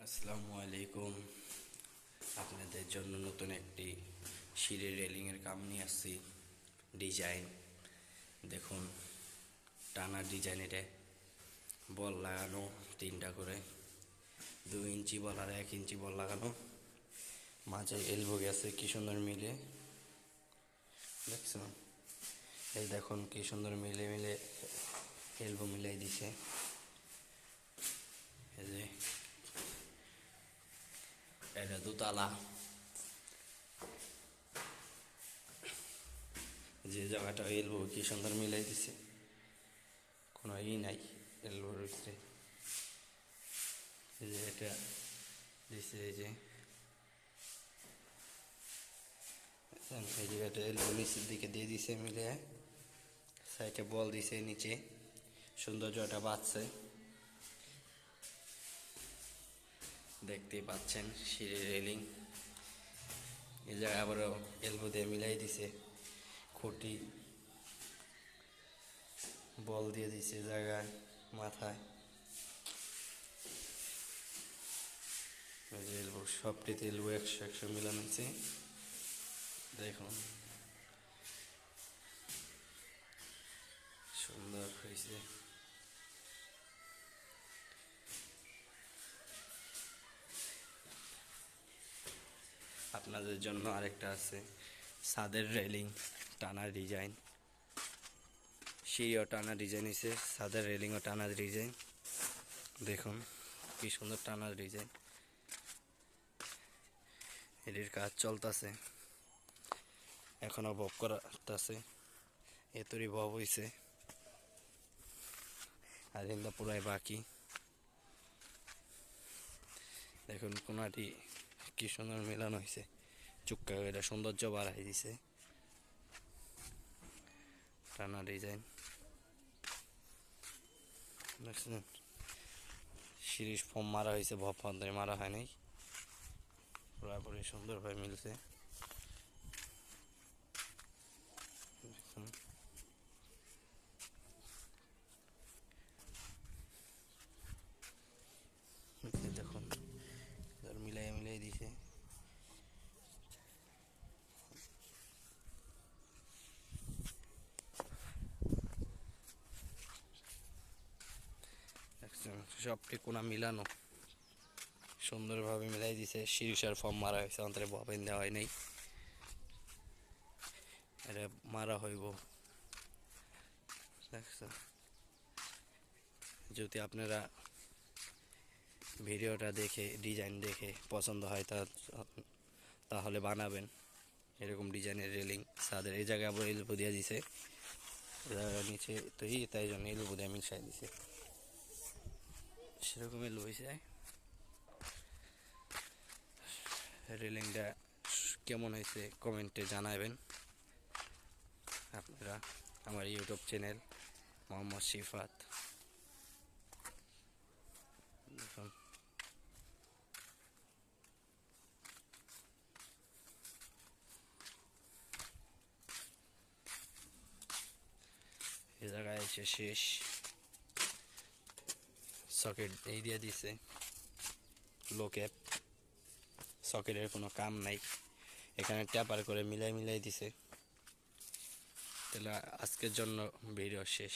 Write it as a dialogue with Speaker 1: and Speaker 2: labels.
Speaker 1: আসসালামু আলাইকুম। আপনাদের জন্য নতুন একটি সিঁড়ি রেলিংয়ের কাম নিয়ে আসছি। ডিজাইন দেখুন, টানা ডিজাইন। এটা বল লাগানো 3টা করে, 2 ইঞ্চি বল আর 1 ইঞ্চি বল লাগানো। মাঝে এলবো গেছে কি সুন্দর মিলে, দেখছেন? এই দেখুন কি সুন্দর মিলে মিলে এলবো মিলাই দিছে। এই যে এটা দোতলা, যে জায়গাটা এলবো কি সুন্দর মিলাই দিছে, কোনো নাই এলবোর ভিতরে। এই যে এটা দিছে, এই যে এই জায়গাটা এলবো নিচের দিকে দিয়ে দিছে মিলে, সাইডে বল দিছে নিচে, সৌন্দর্যটা বাড়ছে। দেখতেই পাচ্ছেন সিঁড়ি রেলিং। এই জায়গায় আবারও এলবো দিয়ে মিলাই দিছে, খুঁটি বল দিয়ে দিছে জায়গায় মাথায়। এলবো সবটিতে এলবো 100 মিলানো হয়েছে। দেখুন সুন্দর হয়েছে। আপনাদের জন্য আরেকটা আছে, ছাদের রেলিং টানা ডিজাইন। সিঁড়িও টানা ডিজাইন হয়েছে, ছাদের রেলিংও টানা ডিজাইন। দেখুন কি সুন্দর টানা ডিজাইন। এটির কাজ চলতেছে, এখনো বব করাতেছে, এতরি বব হয়েছে আর কিন্তু পুরাই বাকি। দেখুন কোনাটি কি সুন্দর মেলানো হয়েছে, চুক্কা এটা সৌন্দর্য বাড়াই দিছে। টানা ডিজাইন দেখছেন, সিরিজ ফর্ম মারা হয়েছে, ভব ফর্মে মারা হয় নাই, পুরোপুরি সুন্দরভাবে মিলছে। দেখুন মিলাই মিলাই দিছে। সবটি কোনা মিলানো, সুন্দরভাবে মিলাই দিছে। শিরিষার ফর্ম মারা হয়েছে, অন্তরে ববেন দেওয়া হয় নাই, এটা মারা হইব। দেখছেন, যদি আপনারা ভিডিওটা দেখে ডিজাইন দেখে পছন্দ হয় তাহলে বানাবেন এরকম ডিজাইনের রেলিং ছাদের। এই জায়গায় আবার এলবো দিয়ে দিছে, নিচে তৈরি, তাই জন্য এলবো দিয়ে মিশাই দিছে, সেরকম এলবো হয়েছে। রেলিংটা কেমন হয়েছে কমেন্টে জানাবেন আপনারা। আমার ইউটিউব চ্যানেল মোহাম্মদ শিফাত। দেখুন এই জায়গায় এসে শেষ, সকেট এই দিয়ে দিছে, লো ক্যাপ, সকেটের কোনো কাম নাই, এখানে ট্যাপার করে মিলাই মিলাই দিছে। তাহলে আজকের জন্য ভিডিও শেষ।